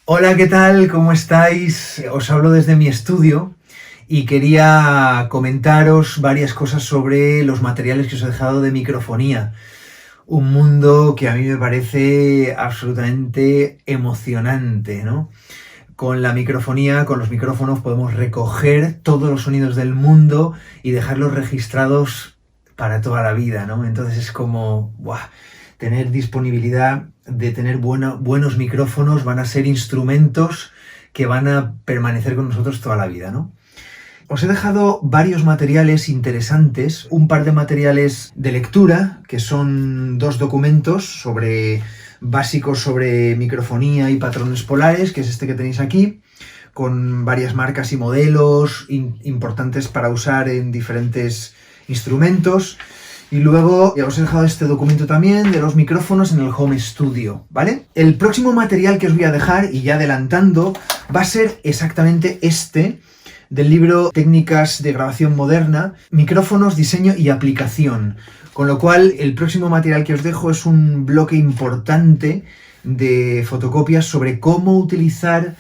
Hola, ¿qué tal? ¿Cómo estáis? Os hablo desde mi estudio y quería comentaros varias cosas sobre los materiales que os he dejado de microfonía. Un mundo que a mí me parece absolutamente emocionante, ¿no? Con la microfonía, con los micrófonos, podemos recoger todos los sonidos del mundo y dejarlos registrados para toda la vida, ¿no? Entonces es como, ¡buah! Tener disponibilidad de tener buenos micrófonos, van a ser instrumentos que van a permanecer con nosotros toda la vida, ¿no? Os he dejado varios materiales interesantes, un par de materiales de lectura, que son 2 documentos básicos sobre microfonía y patrones polares, que es este que tenéis aquí, con varias marcas y modelos importantes para usar en diferentes instrumentos. Y luego os he dejado este documento también de los micrófonos en el home studio, ¿vale? El próximo material que os voy a dejar, y ya adelantando, va a ser exactamente este, del libro Técnicas de Grabación Moderna, Micrófonos, Diseño y Aplicación. Con lo cual, el próximo material que os dejo es un bloque importante de fotocopias sobre cómo utilizar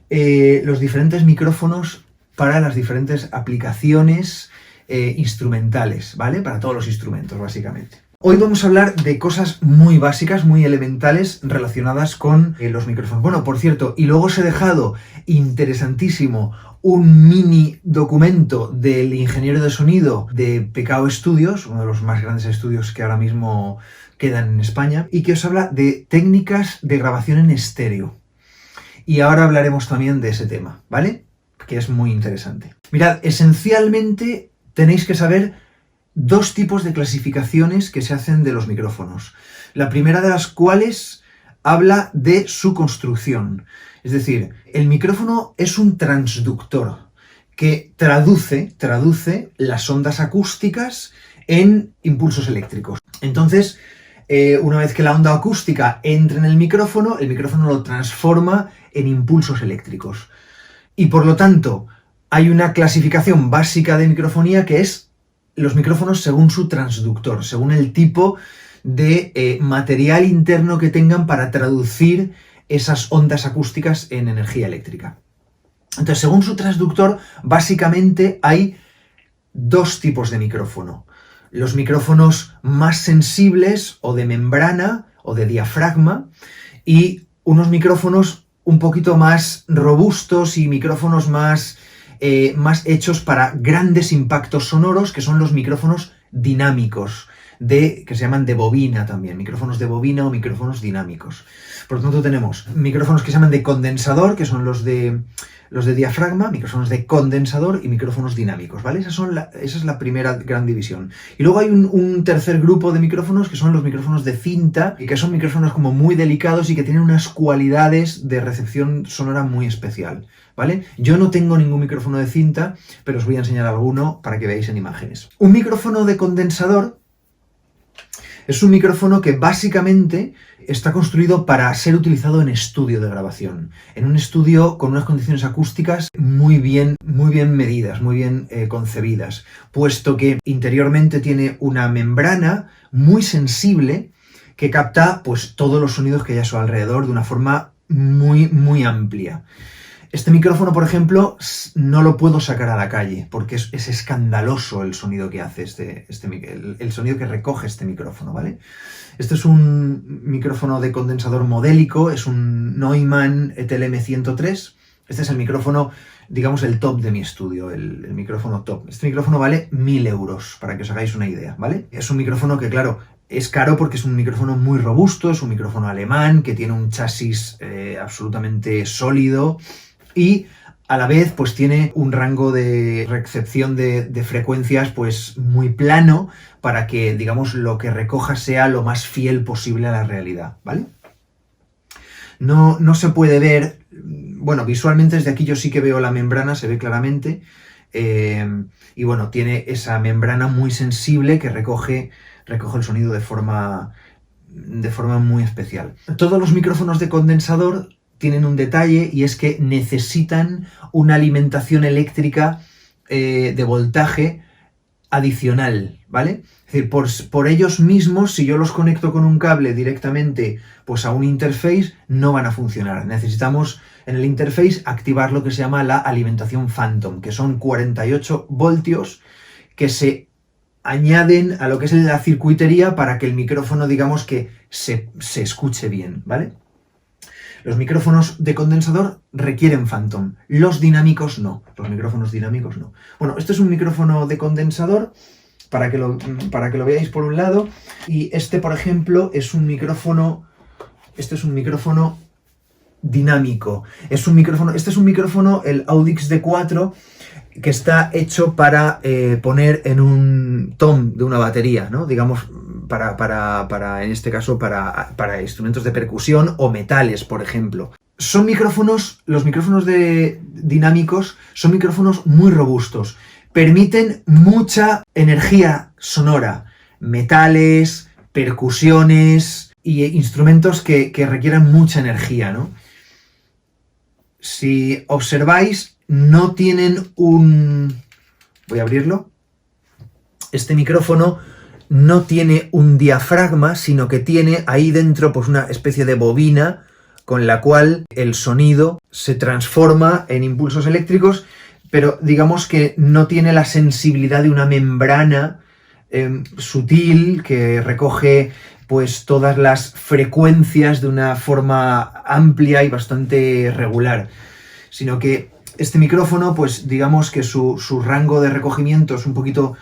los diferentes micrófonos para las diferentes aplicaciones instrumentales, ¿vale? Para todos los instrumentos, básicamente. Hoy vamos a hablar de cosas muy básicas, muy elementales relacionadas con los micrófonos. Bueno, por cierto, y luego os he dejado interesantísimo un mini documento del ingeniero de sonido de Pekao Studios, uno de los más grandes estudios que ahora mismo quedan en España, y que os habla de técnicas de grabación en estéreo. Y ahora hablaremos también de ese tema, ¿vale? Que es muy interesante. Mirad, esencialmente tenéis que saber 2 tipos de clasificaciones que se hacen de los micrófonos. La primera de las cuales habla de su construcción. Es decir, el micrófono es un transductor que traduce las ondas acústicas en impulsos eléctricos. Entonces, una vez que la onda acústica entra en el micrófono lo transforma en impulsos eléctricos. Y por lo tanto, hay una clasificación básica de microfonía que es los micrófonos según su transductor, según el tipo de material interno que tengan para traducir esas ondas acústicas en energía eléctrica. Entonces, según su transductor, básicamente hay 2 tipos de micrófono. Los micrófonos más sensibles, o de membrana, o de diafragma, y unos micrófonos un poquito más robustos y micrófonos más hechos para grandes impactos sonoros, que son los micrófonos dinámicos, que se llaman de bobina también, micrófonos de bobina o micrófonos dinámicos. Por lo tanto, tenemos micrófonos que se llaman de condensador, que son los de diafragma, micrófonos de condensador y micrófonos dinámicos, ¿vale? Esa es la primera gran división. Y luego hay un tercer grupo de micrófonos que son los micrófonos de cinta, y que son micrófonos como muy delicados y que tienen unas cualidades de recepción sonora muy especial, ¿vale? Yo no tengo ningún micrófono de cinta, pero os voy a enseñar alguno para que veáis en imágenes. Un micrófono de condensador es un micrófono que básicamente está construido para ser utilizado en estudio de grabación. En un estudio con unas condiciones acústicas muy bien medidas, muy bien concebidas, puesto que interiormente tiene una membrana muy sensible que capta pues todos los sonidos que hay a su alrededor de una forma muy amplia. Este micrófono, por ejemplo, no lo puedo sacar a la calle porque es escandaloso el sonido que hace el sonido que recoge este micrófono, ¿vale? Este es un micrófono de condensador modélico, es un Neumann TLM103. Este es el micrófono, digamos, el top de mi estudio, el micrófono top. Este micrófono vale 1.000 euros, para que os hagáis una idea, ¿vale? Es un micrófono que, claro, es caro porque es un micrófono muy robusto, es un micrófono alemán que tiene un chasis absolutamente sólido, y a la vez pues tiene un rango de recepción de frecuencias pues muy plano para que, digamos, lo que recoja sea lo más fiel posible a la realidad, ¿vale? No se puede ver, bueno, visualmente desde aquí yo sí que veo la membrana, se ve claramente, y bueno, tiene esa membrana muy sensible que recoge el sonido de forma muy especial. Todos los micrófonos de condensador tienen un detalle, y es que necesitan una alimentación eléctrica de voltaje adicional, ¿vale? Es Es decir, por ellos mismos, si yo los conecto con un cable directamente pues a un interface, no van a funcionar. Necesitamos en el interface activar lo que se llama la alimentación Phantom, que son 48 voltios que se añaden a lo que es la circuitería para que el micrófono, digamos, que se escuche bien, ¿vale? Los micrófonos de condensador requieren Phantom, los dinámicos no, los micrófonos dinámicos no. Bueno, este es un micrófono de condensador, para que lo veáis por un lado, y este, por ejemplo, es un micrófono, este es un micrófono dinámico. Este es un micrófono, el Audix D4, que está hecho para poner en un tom de una batería, ¿no? Digamos, en este caso, para instrumentos de percusión o metales, por ejemplo. Son micrófonos, los micrófonos dinámicos son micrófonos muy robustos. Permiten mucha energía sonora, metales, percusiones y instrumentos que requieran mucha energía, ¿no? Si observáis, no tienen un... Voy a abrirlo. Este micrófono no tiene un diafragma, sino que tiene ahí dentro pues una especie de bobina con la cual el sonido se transforma en impulsos eléctricos, pero digamos que no tiene la sensibilidad de una membrana sutil que recoge pues todas las frecuencias de una forma amplia y bastante regular, sino que este micrófono, pues digamos que su rango de recogimiento es un poquito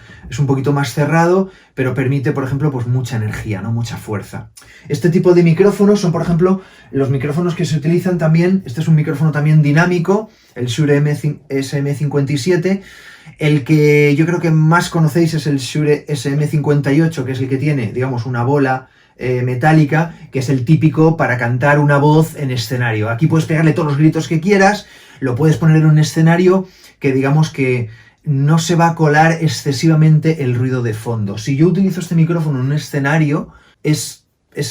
más cerrado, pero permite, por ejemplo, pues mucha energía, ¿no? Mucha fuerza. Este tipo de micrófonos son, por ejemplo, los micrófonos que se utilizan también. Este es un micrófono también dinámico, el Shure SM57. El que yo creo que más conocéis es el Shure SM58, que es el que tiene, digamos, una bola metálica, que es el típico para cantar una voz en escenario. Aquí puedes pegarle todos los gritos que quieras, lo puedes poner en un escenario que digamos que no se va a colar excesivamente el ruido de fondo. Si yo utilizo este micrófono en un escenario, es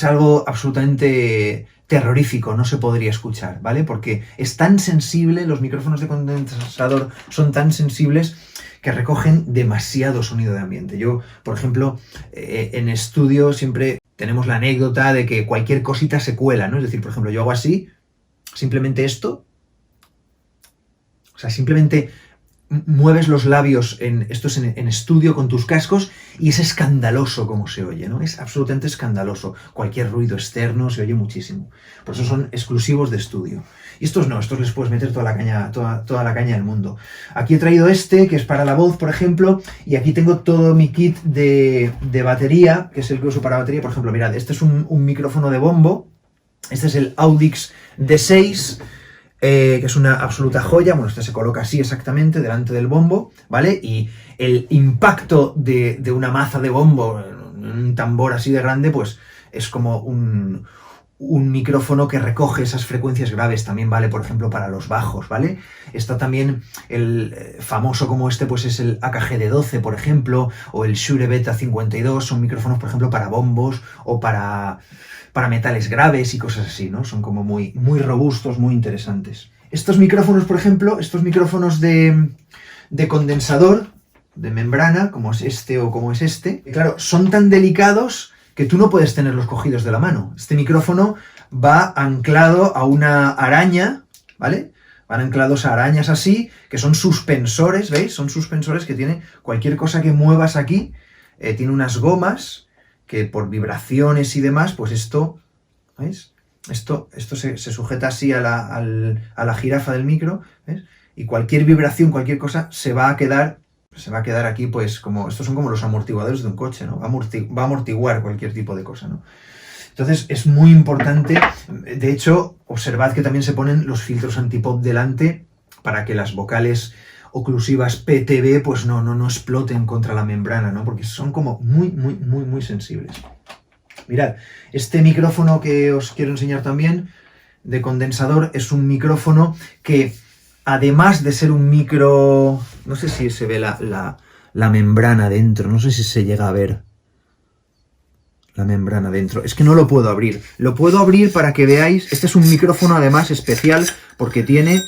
algo absolutamente terrorífico, no se podría escuchar, ¿vale? Porque es tan sensible, los micrófonos de condensador son tan sensibles que recogen demasiado sonido de ambiente. Yo, por ejemplo, en estudio siempre tenemos la anécdota de que cualquier cosita se cuela, ¿no? Es decir, por ejemplo, yo hago así, simplemente esto, o sea, simplemente mueves los labios en estudio con tus cascos y es escandaloso como se oye, ¿no? Es absolutamente escandaloso. Cualquier ruido externo se oye muchísimo. Por eso son exclusivos de estudio. Y estos no, estos les puedes meter toda la caña del mundo. Aquí he traído este, que es para la voz, por ejemplo, y aquí tengo todo mi kit de batería, que es el que uso para batería. Por ejemplo, mirad, este es un micrófono de bombo, este es el Audix D6, que es una absoluta joya. Bueno, este se coloca así exactamente delante del bombo, ¿vale? Y el impacto de una maza de bombo en un tambor así de grande, pues es como un micrófono que recoge esas frecuencias graves. También vale, por ejemplo, para los bajos, ¿vale? Está también el famoso como este, pues es el AKG-D12, por ejemplo, o el Shure Beta 52, son micrófonos, por ejemplo, para bombos o para metales graves y cosas así, ¿no? Son como muy, muy robustos, muy interesantes. Estos micrófonos, por ejemplo, estos micrófonos de condensador, de membrana, como es este o como es este, claro, son tan delicados que tú no puedes tenerlos cogidos de la mano. Este micrófono va anclado a una araña, ¿vale? Van anclados a arañas así, que son suspensores, ¿veis? Son suspensores que tiene cualquier cosa que muevas aquí, tiene unas gomas que por vibraciones y demás, pues esto, ¿veis? Esto se sujeta así a la jirafa del micro, ¿ves? Y cualquier vibración, cualquier cosa, se va a quedar aquí, pues, como, estos son como los amortiguadores de un coche, ¿no? Va a amortiguar cualquier tipo de cosa, ¿no? Entonces, es muy importante. De hecho, observad que también se ponen los filtros antipop delante para que las vocales oclusivas PTB pues no exploten contra la membrana, ¿no? Porque son como muy, muy, muy, muy sensibles. Mirad, este micrófono que os quiero enseñar también, de condensador, es un micrófono que, además de ser un micro... No sé si se ve la membrana dentro, no sé si se llega a ver la membrana dentro. Es que no lo puedo abrir. Lo puedo abrir para que veáis. Este es un micrófono, además, especial, porque tiene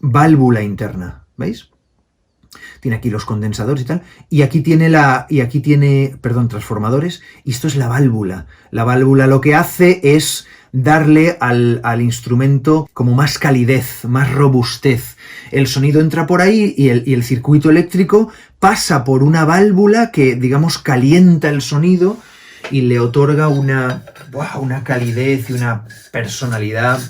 válvula interna, ¿veis? Tiene aquí los condensadores y tal, y aquí tiene transformadores, y esto es la válvula. La válvula lo que hace es darle al instrumento como más calidez, más robustez. El sonido entra por ahí y el circuito eléctrico pasa por una válvula que, digamos, calienta el sonido y le otorga una calidez y una personalidad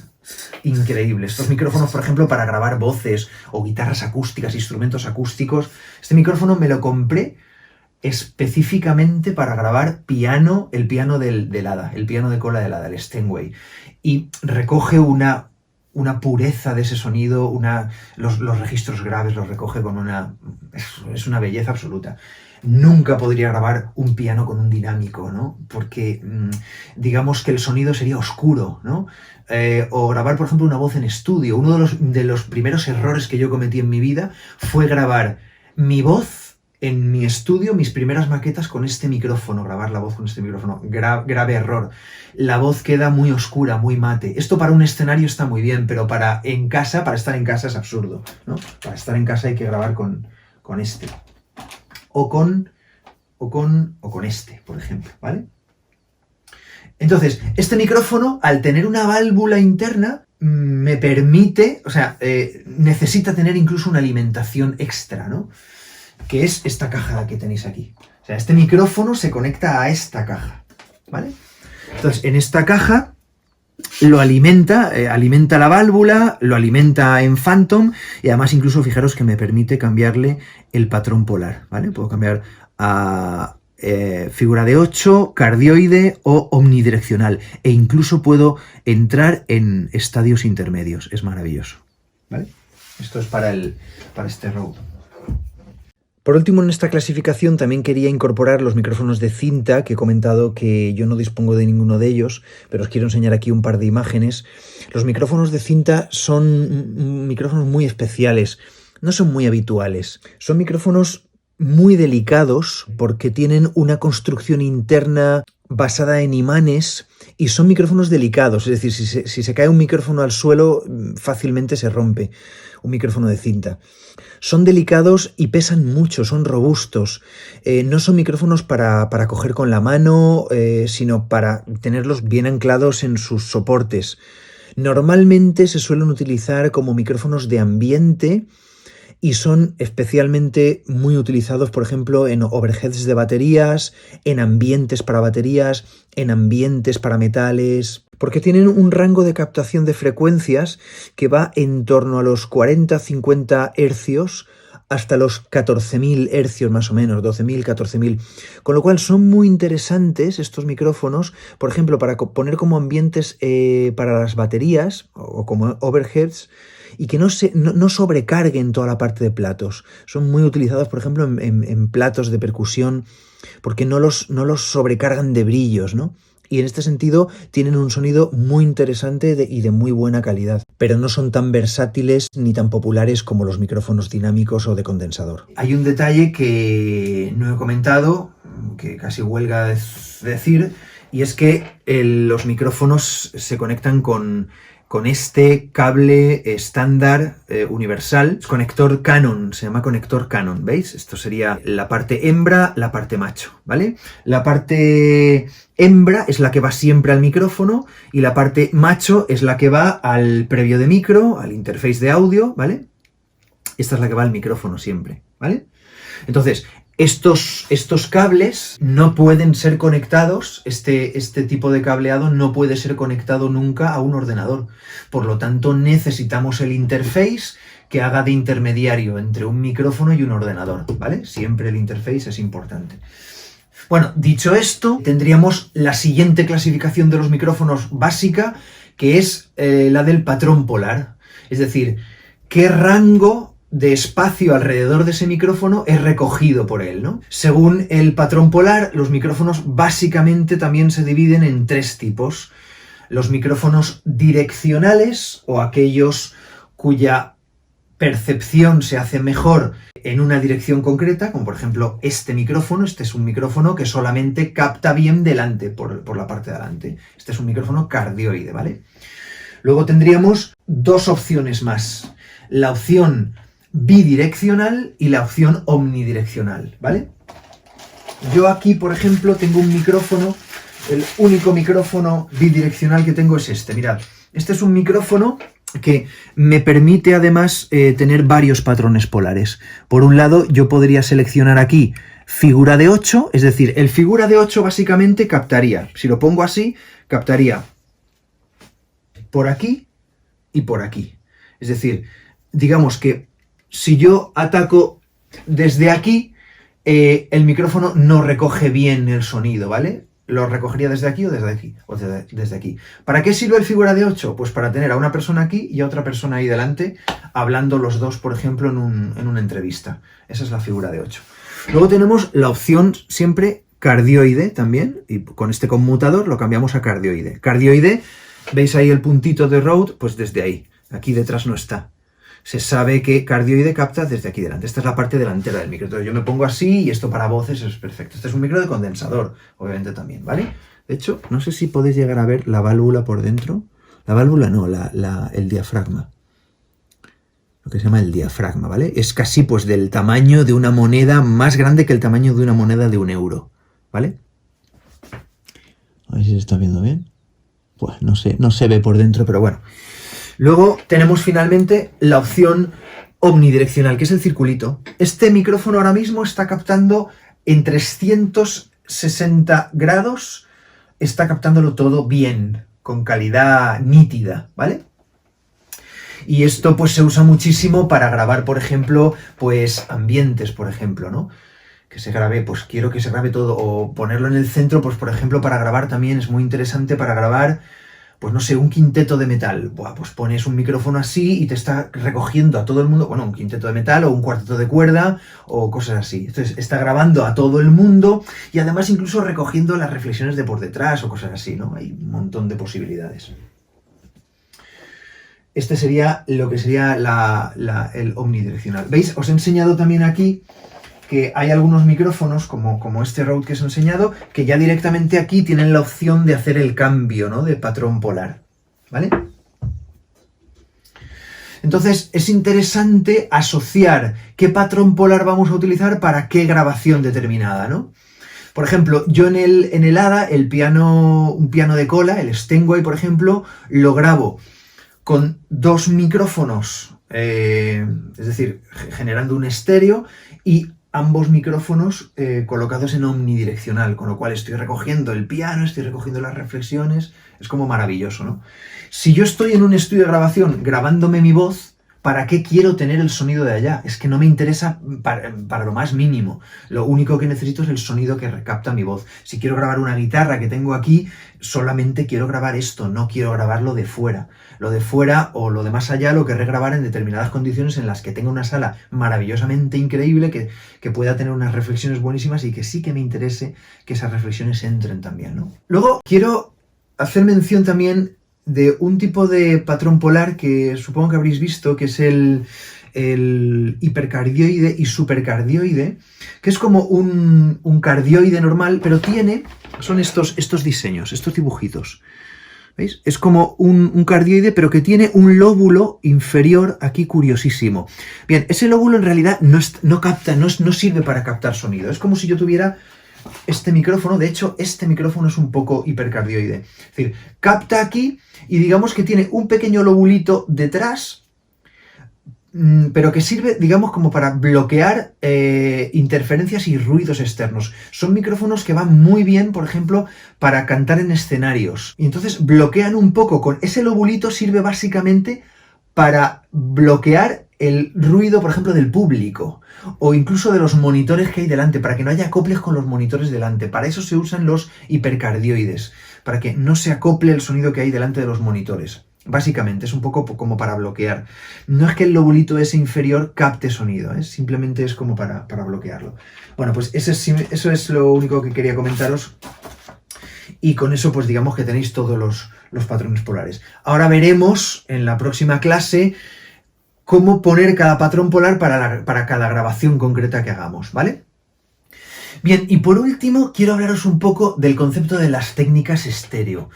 increíble. Estos micrófonos, por ejemplo, para grabar voces o guitarras acústicas, instrumentos acústicos. Este micrófono me lo compré específicamente para grabar piano, el piano del hada, el piano de cola del hada, el Steinway. Y recoge una pureza de ese sonido, los registros graves los recoge con es una belleza absoluta. Nunca podría grabar un piano con un dinámico, ¿no? Porque digamos que el sonido sería oscuro, ¿no? O grabar, por ejemplo, una voz en estudio. Uno de los primeros errores que yo cometí en mi vida fue grabar mi voz en mi estudio, mis primeras maquetas con este micrófono, grabar la voz con este micrófono. Grave error. La voz queda muy oscura, muy mate. Esto para un escenario está muy bien, pero para estar en casa es absurdo, ¿no? Para estar en casa hay que grabar con este. O con este, por ejemplo, ¿vale? Entonces, este micrófono, al tener una válvula interna, me permite, necesita tener incluso una alimentación extra, ¿no? Que es esta caja que tenéis aquí. O sea, este micrófono se conecta a esta caja, ¿vale? Entonces, en esta caja lo alimenta la válvula, lo alimenta en Phantom y además incluso fijaros que me permite cambiarle el patrón polar, ¿vale? Puedo cambiar a figura de 8, cardioide o omnidireccional e incluso puedo entrar en estadios intermedios. Es maravilloso, ¿vale? Esto es para este Rode. Por último, en esta clasificación también quería incorporar los micrófonos de cinta, que he comentado que yo no dispongo de ninguno de ellos, pero os quiero enseñar aquí un par de imágenes. Los micrófonos de cinta son micrófonos muy especiales, no son muy habituales. Son micrófonos muy delicados porque tienen una construcción interna basada en imanes y son micrófonos delicados, es decir, si se cae un micrófono al suelo fácilmente se rompe, un micrófono de cinta. Son delicados y pesan mucho, son robustos. No son micrófonos para coger con la mano, sino para tenerlos bien anclados en sus soportes. Normalmente se suelen utilizar como micrófonos de ambiente y son especialmente muy utilizados, por ejemplo, en overheads de baterías, en ambientes para baterías, en ambientes para metales, porque tienen un rango de captación de frecuencias que va en torno a los 40-50 hercios hasta los 14.000 hercios más o menos, 12.000, 14.000. Con lo cual son muy interesantes estos micrófonos, por ejemplo, para poner como ambientes para las baterías o como overheads, y que no sobrecarguen toda la parte de platos. Son muy utilizados, por ejemplo, en platos de percusión, porque no los sobrecargan de brillos, ¿no? Y en este sentido tienen un sonido muy interesante y de muy buena calidad, pero no son tan versátiles ni tan populares como los micrófonos dinámicos o de condensador. Hay un detalle que no he comentado, que casi huelga decir, y es que los micrófonos se conectan con este cable estándar universal, conector Canon, se llama conector Canon, ¿veis? Esto sería la parte hembra, la parte macho, ¿vale? La parte hembra es la que va siempre al micrófono y la parte macho es la que va al previo de micro, al interface de audio, ¿vale? Esta es la que va al micrófono siempre, ¿vale? Entonces, estos cables no pueden ser conectados, este tipo de cableado no puede ser conectado nunca a un ordenador. Por lo tanto, necesitamos el interface que haga de intermediario entre un micrófono y un ordenador, ¿vale? Siempre el interface es importante. Bueno, dicho esto, tendríamos la siguiente clasificación de los micrófonos básica, que es la del patrón polar. Es decir, qué rango de espacio alrededor de ese micrófono es recogido por él, ¿no? Según el patrón polar, los micrófonos básicamente también se dividen en 3 tipos. Los micrófonos direccionales, o aquellos cuya percepción se hace mejor en una dirección concreta, como por ejemplo este micrófono. Este es un micrófono que solamente capta bien delante, por la parte de delante. Este es un micrófono cardioide, ¿vale? Luego tendríamos 2 opciones más. La opción bidireccional y la opción omnidireccional, ¿vale? Yo aquí, por ejemplo, tengo un micrófono, el único micrófono bidireccional que tengo es este, mirad. Este es un micrófono que me permite además tener varios patrones polares. Por un lado, yo podría seleccionar aquí figura de 8, es decir, el figura de 8 básicamente captaría, si lo pongo así, captaría por aquí y por aquí. Es decir, digamos que si yo ataco desde aquí, el micrófono no recoge bien el sonido, ¿vale? Lo recogería desde aquí o desde aquí, o desde aquí. ¿Para qué sirve el figura de 8? Pues para tener a una persona aquí y a otra persona ahí delante, hablando los dos, por ejemplo, en una entrevista. Esa es la figura de 8. Luego tenemos la opción siempre cardioide también, y con este conmutador lo cambiamos a cardioide. Cardioide, ¿veis ahí el puntito de Rode? Pues desde ahí. Aquí detrás no está. Se sabe que cardioide capta desde aquí delante. Esta es la parte delantera del micro. Entonces yo me pongo así y esto para voces es perfecto. Este es un micro de condensador, obviamente también, ¿vale? De hecho, no sé si podéis llegar a ver la válvula por dentro. La válvula no, el diafragma. Lo que se llama el diafragma, ¿vale? Es casi pues del tamaño de una moneda, más grande que el tamaño de una moneda de 1 euro, ¿vale? A ver si se está viendo bien. Pues no sé, no se ve por dentro, pero bueno. Luego tenemos finalmente la opción omnidireccional, que es el circulito. Este micrófono ahora mismo está captando en 360 grados, está captándolo todo bien, con calidad nítida, ¿vale? Y esto pues se usa muchísimo para grabar, por ejemplo, pues ambientes, por ejemplo, ¿no? Que se grabe, pues quiero que se grabe todo, o ponerlo en el centro, pues por ejemplo para grabar también es muy interesante para grabar, pues no sé, un quinteto de metal. Buah, pues pones un micrófono así y te está recogiendo a todo el mundo, bueno, un quinteto de metal o un cuarteto de cuerda o cosas así. Entonces está grabando a todo el mundo y además incluso recogiendo las reflexiones de por detrás o cosas así, ¿no? Hay un montón de posibilidades. Este sería lo que sería el omnidireccional. ¿Veis? Os he enseñado también aquí que hay algunos micrófonos, como este Rode que os he enseñado, que ya directamente aquí tienen la opción de hacer el cambio, ¿no? De patrón polar, ¿vale? Entonces, es interesante asociar qué patrón polar vamos a utilizar para qué grabación determinada, ¿no? Por ejemplo, yo en el ADA, un piano de cola, el Steinway, por ejemplo, lo grabo con 2 micrófonos, es decir, generando un estéreo, y ambos micrófonos colocados en omnidireccional, con lo cual estoy recogiendo el piano, estoy recogiendo las reflexiones, es como maravilloso, ¿no? Si yo estoy en un estudio de grabación grabándome mi voz, ¿para qué quiero tener el sonido de allá? Es que no me interesa para lo más mínimo. Lo único que necesito es el sonido que recapta mi voz. Si quiero grabar una guitarra que tengo aquí, solamente quiero grabar esto, no quiero grabar lo de fuera. Lo de fuera o lo de más allá lo querré grabar en determinadas condiciones en las que tenga una sala maravillosamente increíble, que pueda tener unas reflexiones buenísimas y que sí que me interese que esas reflexiones entren también, ¿no? Luego quiero hacer mención también de un tipo de patrón polar que supongo que habréis visto, que es el hipercardioide y supercardioide, que es como un cardioide normal, pero son estos diseños, estos dibujitos. ¿Veis? Es como un cardioide, pero que tiene un lóbulo inferior aquí curiosísimo. Bien, ese lóbulo en realidad no capta, no sirve para captar sonido. Es como si yo tuviera este micrófono. De hecho, este micrófono es un poco hipercardioide. Es decir, capta aquí y digamos que tiene un pequeño lobulito detrás, pero que sirve, digamos, como para bloquear interferencias y ruidos externos. Son micrófonos que van muy bien, por ejemplo, para cantar en escenarios. Y entonces bloquean un poco con ese lobulito, sirve básicamente para bloquear el ruido, por ejemplo, del público o incluso de los monitores que hay delante, para que no haya acoples con los monitores delante. Para eso se usan los hipercardioides, para que no se acople el sonido que hay delante de los monitores. Básicamente, es un poco como para bloquear. No es que el lobulito ese inferior capte sonido, ¿eh? Simplemente es como para bloquearlo. Bueno, pues eso es lo único que quería comentaros. Y con eso, pues digamos que tenéis todos los patrones polares. Ahora veremos en la próxima clase cómo poner cada patrón polar para cada grabación concreta que hagamos, ¿vale? Bien, y por último, quiero hablaros un poco del concepto de las técnicas estéreo.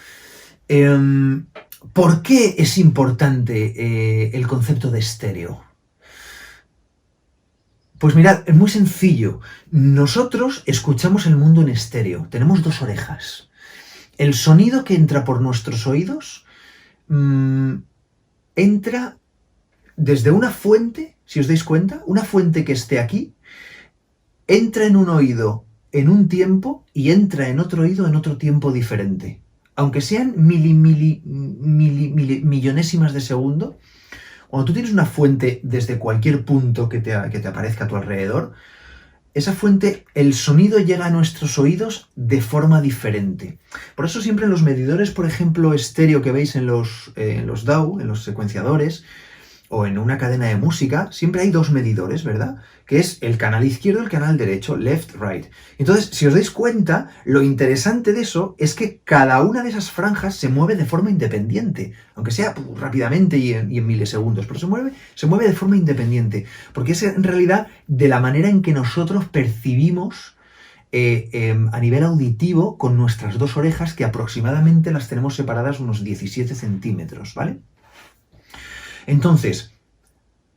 ¿Por qué es importante el concepto de estéreo? Pues mirad, es muy sencillo. Nosotros escuchamos el mundo en estéreo. Tenemos dos orejas. El sonido que entra por nuestros oídos entra desde una fuente, si os dais cuenta, una fuente que esté aquí, entra en un oído en un tiempo y entra en otro oído en otro tiempo diferente. Aunque sean millonésimas de segundo, cuando tú tienes una fuente desde cualquier punto que te aparezca a tu alrededor, esa fuente, el sonido llega a nuestros oídos de forma diferente. Por eso siempre en los medidores, por ejemplo, estéreo que veis en los DAW, en los secuenciadores, o en una cadena de música, siempre hay dos medidores, ¿verdad? Que es el canal izquierdo y el canal derecho, left, right. Entonces, si os dais cuenta, lo interesante de eso es que cada una de esas franjas se mueve de forma independiente, aunque sea rápidamente y en milisegundos, pero se mueve de forma independiente, porque es en realidad de la manera en que nosotros percibimos a nivel auditivo con nuestras dos orejas, que aproximadamente las tenemos separadas unos 17 centímetros, ¿vale? Entonces,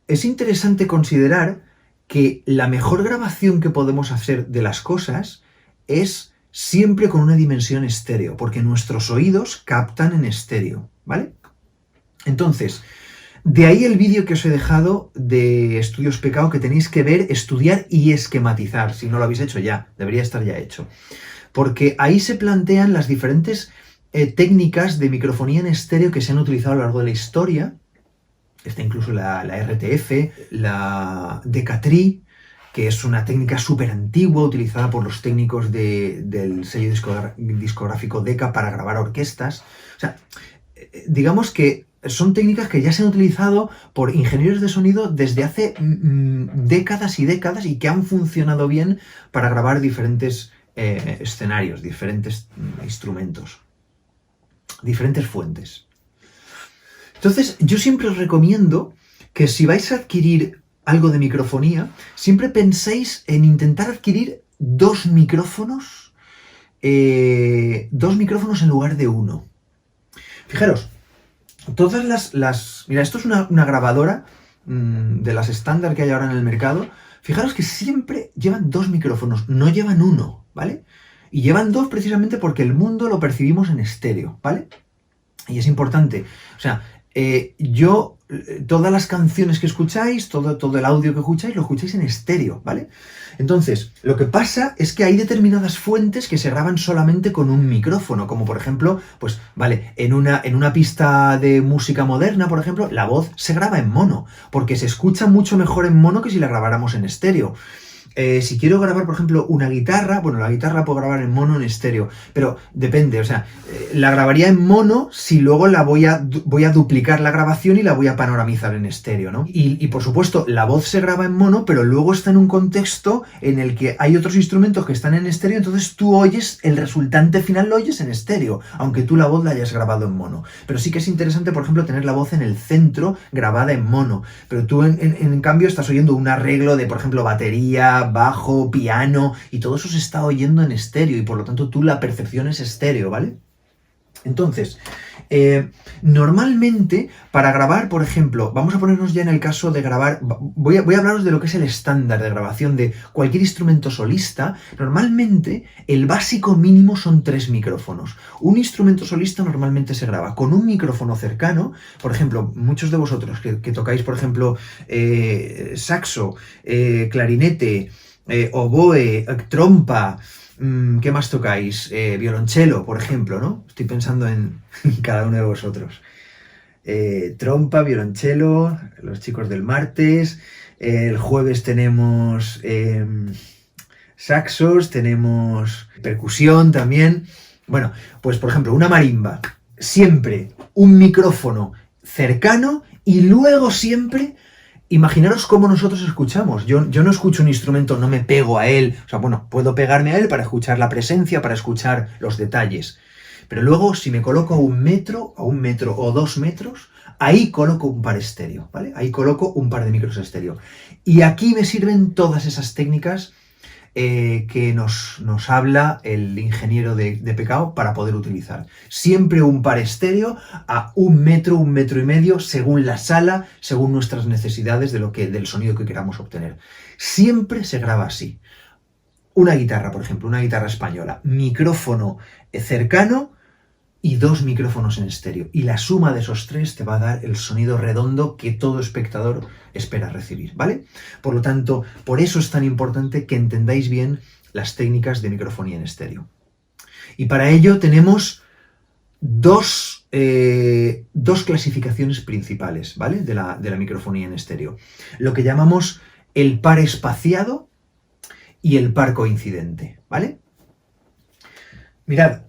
es interesante considerar que la mejor grabación que podemos hacer de las cosas es siempre con una dimensión estéreo, porque nuestros oídos captan en estéreo, ¿vale? Entonces, de ahí el vídeo que os he dejado de Estudios Pecado, que tenéis que ver, estudiar y esquematizar, si no lo habéis hecho ya, debería estar ya hecho. Porque ahí se plantean las diferentes técnicas de microfonía en estéreo que se han utilizado a lo largo de la historia. Está incluso la RTF, la Decatri, que es una técnica súper antigua utilizada por los técnicos del sello discográfico Decca para grabar orquestas. O sea, digamos que son técnicas que ya se han utilizado por ingenieros de sonido desde hace décadas y décadas y que han funcionado bien para grabar diferentes escenarios, diferentes instrumentos, diferentes fuentes. Entonces, yo siempre os recomiendo que si vais a adquirir algo de microfonía, siempre penséis en intentar adquirir dos micrófonos en lugar de uno. Fijaros, todas las mira, esto es una grabadora de las estándar que hay ahora en el mercado. Fijaros que siempre llevan dos micrófonos, no llevan uno, ¿vale? Y llevan dos precisamente porque el mundo lo percibimos en estéreo, ¿vale? Y es importante, o sea, todas las canciones que escucháis, todo el audio que escucháis, lo escucháis en estéreo, ¿vale? Entonces, lo que pasa es que hay determinadas fuentes que se graban solamente con un micrófono, como por ejemplo, pues, vale, en una pista de música moderna, por ejemplo, la voz se graba en mono, porque se escucha mucho mejor en mono que si la grabáramos en estéreo. Si quiero grabar, por ejemplo, una guitarra, bueno, la guitarra la puedo grabar en mono o en estéreo, pero depende, o sea, la grabaría en mono si luego voy a duplicar la grabación y la voy a panoramizar en estéreo, ¿no? Y por supuesto, la voz se graba en mono, pero luego está en un contexto en el que hay otros instrumentos que están en estéreo, entonces tú oyes, el resultante final lo oyes en estéreo, aunque tú la voz la hayas grabado en mono. Pero sí que es interesante, por ejemplo, tener la voz en el centro grabada en mono, pero tú en cambio estás oyendo un arreglo de, por ejemplo, batería, bajo, piano, y todo eso se está oyendo en estéreo y por lo tanto la percepción es estéreo, ¿vale? Entonces, normalmente para grabar, por ejemplo, vamos a ponernos ya en el caso de grabar, voy a hablaros de lo que es el estándar de grabación de cualquier instrumento solista. Normalmente el básico mínimo son 3 micrófonos. Un instrumento solista normalmente se graba con un micrófono cercano. Por ejemplo, muchos de vosotros que tocáis, por ejemplo, saxo, clarinete, oboe, trompa, ¿qué más tocáis? Violonchelo, por ejemplo, ¿no? Estoy pensando en cada uno de vosotros. Trompa, violonchelo, los chicos del martes. El jueves tenemos saxos, tenemos percusión también. Bueno, pues por ejemplo, una marimba. Siempre un micrófono cercano y luego siempre... Imaginaros cómo nosotros escuchamos. Yo no escucho un instrumento, no me pego a él. O sea, bueno, puedo pegarme a él para escuchar la presencia, para escuchar los detalles. Pero luego, si me coloco a un metro o 2 metros, ahí coloco un par estéreo, ¿vale? Ahí coloco un par de micros estéreo. Y aquí me sirven todas esas técnicas que nos habla el ingeniero de Pekao para poder utilizar. Siempre un par estéreo a 1 metro y medio, según la sala, según nuestras necesidades del sonido que queramos obtener. Siempre se graba así. Una guitarra, por ejemplo, una guitarra española, micrófono cercano y 2 micrófonos en estéreo. Y la suma de esos 3 te va a dar el sonido redondo que todo espectador espera recibir, ¿vale? Por lo tanto, por eso es tan importante que entendáis bien las técnicas de microfonía en estéreo. Y para ello tenemos dos clasificaciones principales, ¿vale? De la microfonía en estéreo. Lo que llamamos el par espaciado y el par coincidente, ¿vale? Mirad,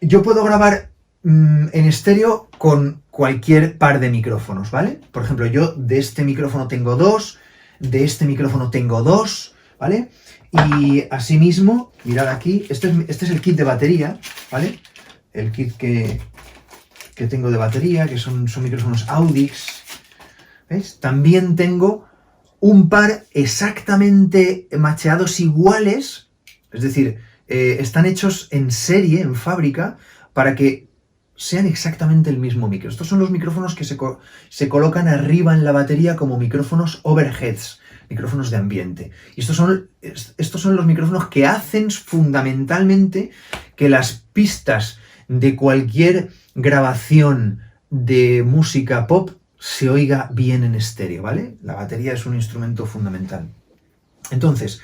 yo puedo grabar en estéreo con cualquier par de micrófonos, ¿vale? Por ejemplo, yo de este micrófono tengo 2, de este micrófono tengo 2, ¿vale? Y asimismo, mirad aquí, este es el kit de batería, ¿vale? El kit que tengo de batería, que son micrófonos Audix, ¿veis? También tengo un par exactamente macheados iguales, es decir, están hechos en serie, en fábrica, para que sean exactamente el mismo micro. Estos son los micrófonos que se colocan arriba en la batería como micrófonos overheads, micrófonos de ambiente. Y estos son los micrófonos que hacen fundamentalmente que las pistas de cualquier grabación de música pop se oiga bien en estéreo, ¿vale? La batería es un instrumento fundamental. Entonces,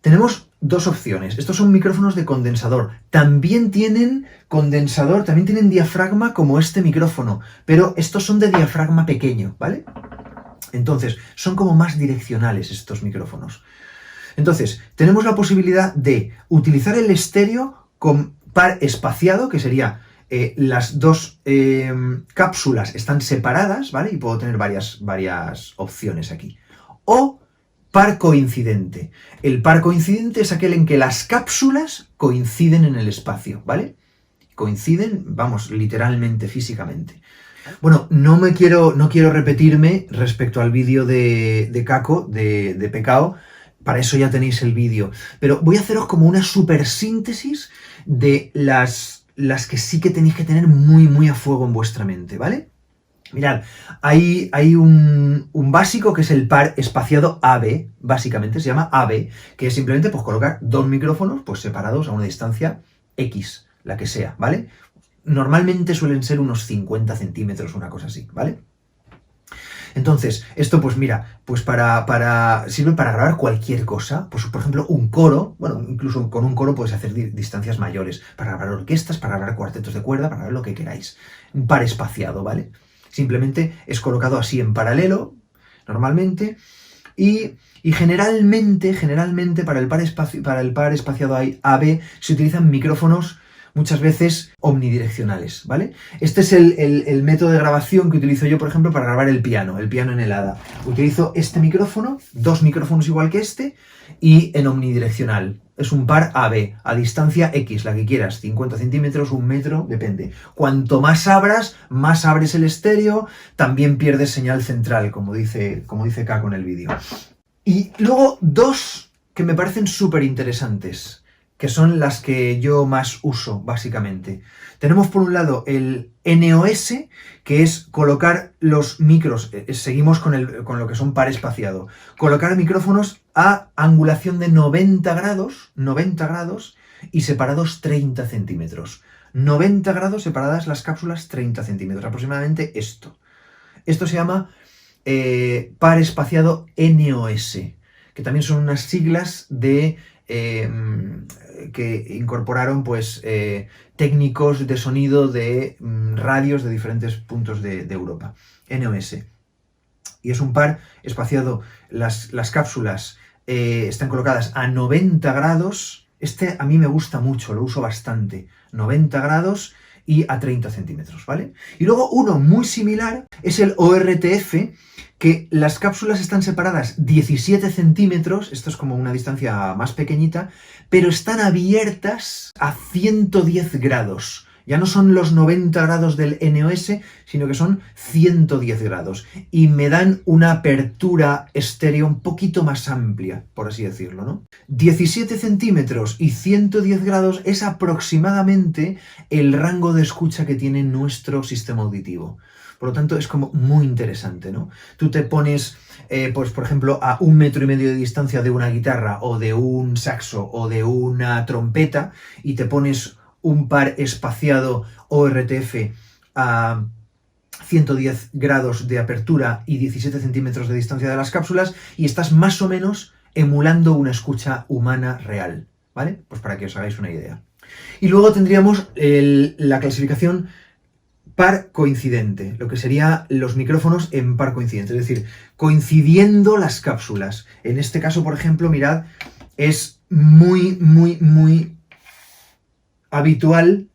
tenemos dos opciones. Estos son micrófonos de condensador. También tienen condensador, también tienen diafragma como este micrófono, pero estos son de diafragma pequeño, ¿vale? Entonces, son como más direccionales estos micrófonos. Entonces, tenemos la posibilidad de utilizar el estéreo con par espaciado, que sería las dos cápsulas están separadas, ¿vale? Y puedo tener varias opciones aquí. O par coincidente. El par coincidente es aquel en que las cápsulas coinciden en el espacio, ¿vale? Coinciden, vamos, literalmente, físicamente. Bueno, no quiero repetirme respecto al vídeo de Kako, de Pekao. Para eso ya tenéis el vídeo. Pero voy a haceros como una super síntesis de las que sí que tenéis que tener muy a fuego en vuestra mente, ¿vale? Mirad, hay un básico que es el par espaciado AB, básicamente se llama AB, que es simplemente pues colocar dos micrófonos pues separados a una distancia X, la que sea, ¿vale? Normalmente suelen ser unos 50 centímetros, una cosa así, ¿vale? Entonces, esto pues mira, pues sirve para grabar cualquier cosa, pues por ejemplo un coro, bueno, incluso con un coro puedes hacer distancias mayores, para grabar orquestas, para grabar cuartetos de cuerda, para grabar lo que queráis. Un par espaciado, ¿vale? Simplemente es colocado así en paralelo, normalmente, y generalmente para el par espaciado AB se utilizan micrófonos muchas veces omnidireccionales, ¿vale? Este es el método de grabación que utilizo yo, por ejemplo, para grabar el piano en el hada. Utilizo este micrófono, dos micrófonos igual que este, y en omnidireccional. Es un par AB, a distancia X, la que quieras, 50 centímetros, 1 metro, depende. Cuanto más abras, más abres el estéreo, también pierdes señal central, como dice Kako en el vídeo. Y luego dos que me parecen súper interesantes, que son las que yo más uso, básicamente. Tenemos por un lado el NOS, que es colocar los micros, seguimos con lo que son par espaciado, colocar micrófonos a angulación de 90 grados y separados 30 centímetros. 90 grados separadas las cápsulas 30 centímetros, aproximadamente esto. Esto se llama par espaciado NOS, que también son unas siglas que incorporaron pues técnicos de sonido de radios de diferentes puntos de Europa. NOS. Y es un par espaciado, las cápsulas están colocadas a 90 grados. Este a mí me gusta mucho, lo uso bastante. 90 grados y a 30 centímetros, ¿vale? Y luego uno muy similar es el ORTF, que las cápsulas están separadas 17 centímetros, esto es como una distancia más pequeñita, pero están abiertas a 110 grados. Ya no son los 90 grados del NOS, sino que son 110 grados. Y me dan una apertura estéreo un poquito más amplia, por así decirlo, ¿no? 17 centímetros y 110 grados es aproximadamente el rango de escucha que tiene nuestro sistema auditivo. Por lo tanto, es como muy interesante, ¿no? Tú te pones, pues por ejemplo, a 1,5 metros de distancia de una guitarra o de un saxo o de una trompeta y te pones un par espaciado ORTF a 110 grados de apertura y 17 centímetros de distancia de las cápsulas y estás más o menos emulando una escucha humana real, ¿vale? Pues para que os hagáis una idea. Y luego tendríamos la clasificación par coincidente, lo que sería los micrófonos en par coincidente, es decir, coincidiendo las cápsulas. En este caso, por ejemplo, mirad, es muy habitual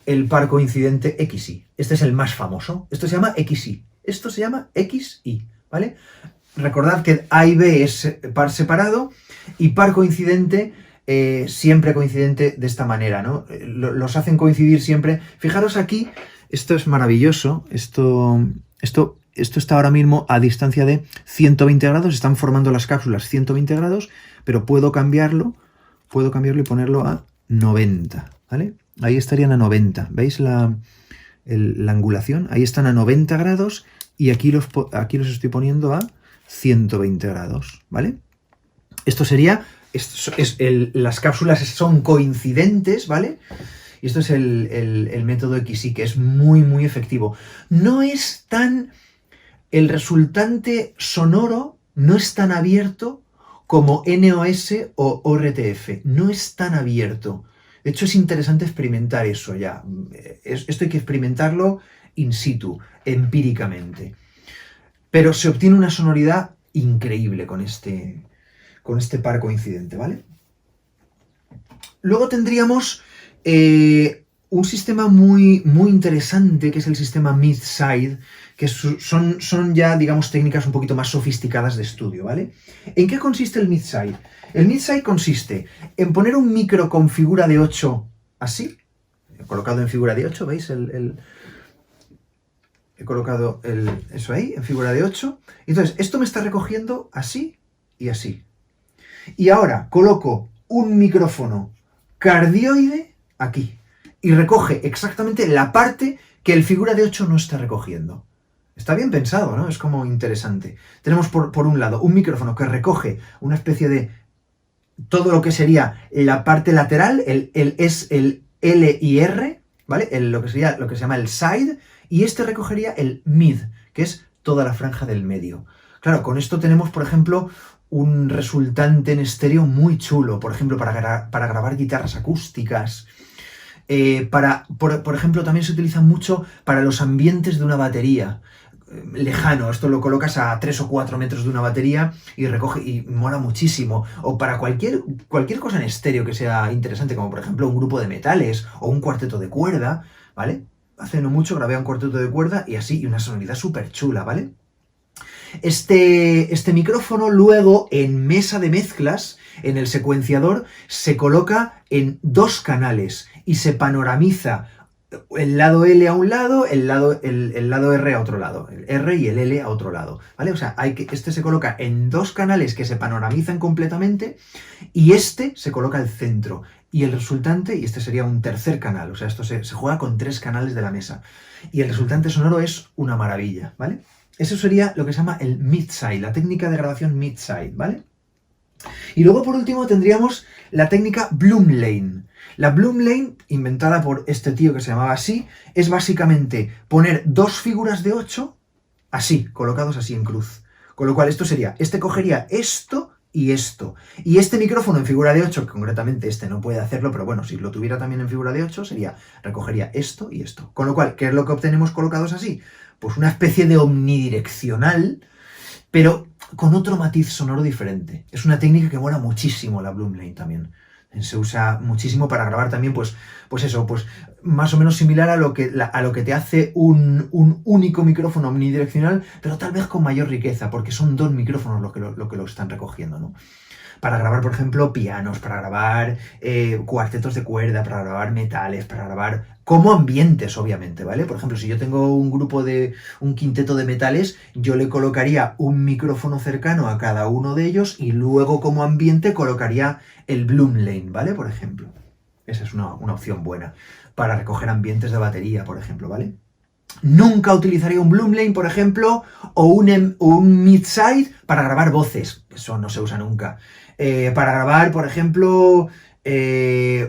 el par coincidente XY. Este es el más famoso. Esto se llama XY. Esto se llama XY, ¿vale? Recordad que A y B es par separado y par coincidente siempre coincidente de esta manera, ¿no? Los hacen coincidir siempre. Fijaros aquí, esto es maravilloso. Esto está ahora mismo a distancia de 120 grados. Están formando las cápsulas 120 grados, pero puedo cambiarlo y ponerlo a 90, ¿vale? Ahí estarían a 90. ¿Veis la angulación? Ahí están a 90 grados y aquí los estoy poniendo a 120 grados, ¿vale? Las cápsulas son coincidentes, ¿vale? Y esto es el método XY, que es muy efectivo. El resultante sonoro no es tan abierto como NOS o ORTF. No es tan abierto. De hecho, es interesante experimentar eso ya. Esto hay que experimentarlo in situ, empíricamente. Pero se obtiene una sonoridad increíble con este par coincidente, ¿vale? Luego tendríamos un sistema muy interesante, que es el sistema mid-side, que son ya, digamos, técnicas un poquito más sofisticadas de estudio, ¿vale? ¿En qué consiste el mid-side? El mid-side consiste en poner un micro con figura de 8 así, colocado en figura de 8, ¿veis? He colocado eso ahí, en figura de 8. Entonces, esto me está recogiendo así y así. Y ahora coloco un micrófono cardioide aquí y recoge exactamente la parte que el figura de 8 no está recogiendo. Está bien pensado, ¿no? Es como interesante. Tenemos por un lado un micrófono que recoge una especie de todo lo que sería la parte lateral, es el L y R, ¿vale? Lo que se llama el side, y este recogería el mid, que es toda la franja del medio. Claro, con esto tenemos, por ejemplo, un resultante en estéreo muy chulo, por ejemplo, para grabar guitarras acústicas. Por ejemplo, también se utiliza mucho para los ambientes de una batería lejano. Esto lo colocas a 3 o 4 metros de una batería y recoge y mola muchísimo. O para cualquier cosa en estéreo que sea interesante, como por ejemplo un grupo de metales o un cuarteto de cuerda, ¿vale? Hace no mucho grabé un cuarteto de cuerda y así, y una sonoridad súper chula, ¿vale? Este micrófono luego en mesa de mezclas, en el secuenciador, se coloca en 2 canales y se panoramiza el lado L a un lado, el lado R a otro lado, el R y el L a otro lado, ¿vale? O sea, este se coloca en 2 canales que se panoramizan completamente y este se coloca al centro. Y el resultante, y este sería un tercer canal, o sea, esto se juega con 3 canales de la mesa. Y el resultante sonoro es una maravilla, ¿vale? Eso sería lo que se llama el mid-side, la técnica de grabación mid-side, ¿vale? Y luego, por último, tendríamos la técnica Bloom Lane. La Bloom Lane, inventada por este tío que se llamaba así, es básicamente poner 2 figuras de 8, así, colocados así en cruz. Con lo cual, esto sería, este cogería esto y esto. Y este micrófono en figura de 8, que concretamente este no puede hacerlo, pero bueno, si lo tuviera también en figura de 8, recogería esto y esto. Con lo cual, ¿qué es lo que obtenemos colocados así? Pues una especie de omnidireccional, pero con otro matiz sonoro diferente. Es una técnica que mola muchísimo, la Bloom Lane también. Se usa muchísimo para grabar también, pues más o menos similar a lo que te hace un único micrófono omnidireccional, pero tal vez con mayor riqueza, porque son 2 micrófonos lo que lo están recogiendo, ¿no? Para grabar, por ejemplo, pianos, para grabar cuartetos de cuerda, para grabar metales, para grabar como ambientes, obviamente, ¿vale? Por ejemplo, si yo tengo un quinteto de metales, yo le colocaría un micrófono cercano a cada uno de ellos y luego como ambiente colocaría el Bloom Lane, ¿vale? Por ejemplo. Esa es una opción buena para recoger ambientes de batería, por ejemplo, ¿vale? Nunca utilizaría un Bloom Lane, por ejemplo, o un Midside para grabar voces. Eso no se usa nunca. Para grabar, por ejemplo,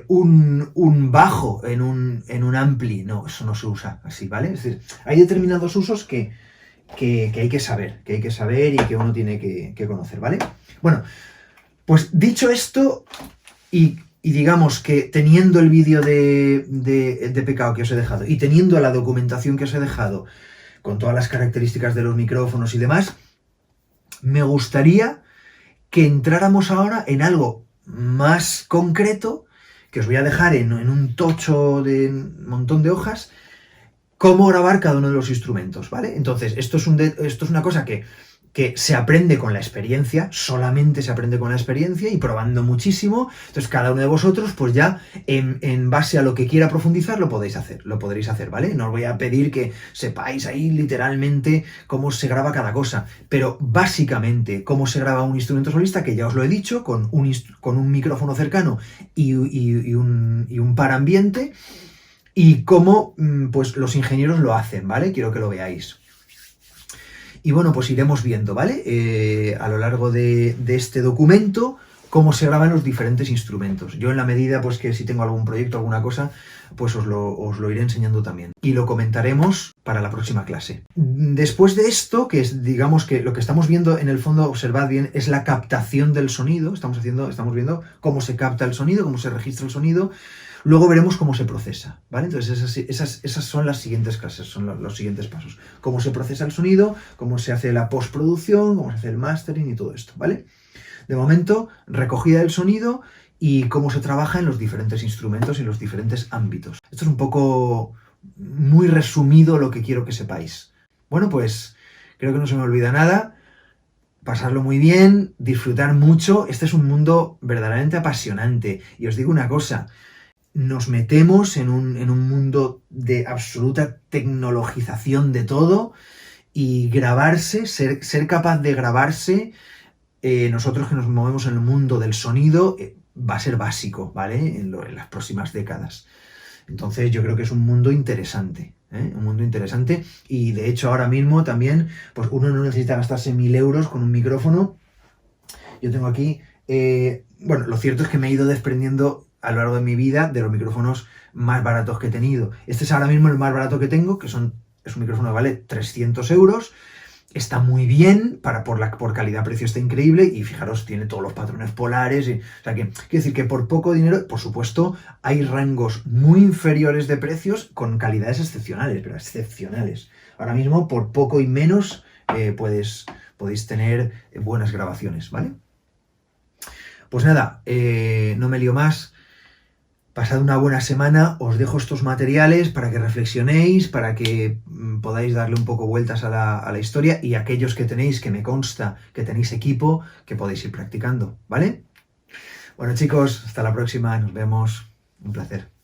un bajo en un ampli. No, eso no se usa así, ¿vale? Es decir, hay determinados usos que hay que saber, y que uno tiene que conocer, ¿vale? Bueno, pues dicho esto, y digamos que teniendo el vídeo de pecado que os he dejado y teniendo la documentación que os he dejado con todas las características de los micrófonos y demás, me gustaría que entráramos ahora en algo más concreto, que os voy a dejar en un tocho de un montón de hojas, cómo grabar cada uno de los instrumentos, ¿vale? Entonces, esto es una cosa que se aprende con la experiencia, solamente se aprende con la experiencia y probando muchísimo. Entonces, cada uno de vosotros, pues ya en base a lo que quiera profundizar, lo podréis hacer, ¿vale? No os voy a pedir que sepáis ahí literalmente cómo se graba cada cosa, pero básicamente cómo se graba un instrumento solista, que ya os lo he dicho, con un micrófono cercano y un parambiente, y cómo pues los ingenieros lo hacen, ¿vale? Quiero que lo veáis. Y bueno, pues iremos viendo, ¿vale? A lo largo de este documento, cómo se graban los diferentes instrumentos. Yo en la medida, pues que si tengo algún proyecto, alguna cosa, pues os lo iré enseñando también. Y lo comentaremos para la próxima clase. Después de esto, que es, digamos que lo que estamos viendo en el fondo, observad bien, es la captación del sonido. Estamos viendo cómo se capta el sonido, cómo se registra el sonido. Luego veremos cómo se procesa, ¿vale? Entonces esas son las siguientes clases, son los siguientes pasos. Cómo se procesa el sonido, cómo se hace la postproducción, cómo se hace el mastering y todo esto, ¿vale? De momento, recogida del sonido y cómo se trabaja en los diferentes instrumentos y en los diferentes ámbitos. Esto es un poco muy resumido lo que quiero que sepáis. Bueno, pues creo que no se me olvida nada. Pasarlo muy bien, disfrutar mucho. Este es un mundo verdaderamente apasionante. Y os digo una cosa, nos metemos en un mundo de absoluta tecnologización de todo, y grabarse, ser capaz de grabarse, nosotros que nos movemos en el mundo del sonido, va a ser básico, ¿vale? En las próximas décadas. Entonces yo creo que es un mundo interesante, ¿eh? Un mundo interesante, y de hecho ahora mismo también, pues uno no necesita gastarse 1000 euros con un micrófono. Yo tengo aquí, bueno, lo cierto es que me he ido desprendiendo a lo largo de mi vida de los micrófonos más baratos que he tenido. Este es ahora mismo el más barato que tengo, es un micrófono que vale 300 euros. Está muy bien, por calidad-precio está increíble, y fijaros, tiene todos los patrones polares. O sea que, quiero decir que por poco dinero, por supuesto, hay rangos muy inferiores de precios con calidades excepcionales, pero excepcionales. Ahora mismo, por poco y menos, podéis tener buenas grabaciones, ¿vale? Pues nada, no me lío más. Pasad una buena semana, os dejo estos materiales para que reflexionéis, para que podáis darle un poco vueltas a la historia, y aquellos que tenéis, que me consta que tenéis equipo, que podéis ir practicando, ¿vale? Bueno chicos, hasta la próxima, nos vemos, un placer.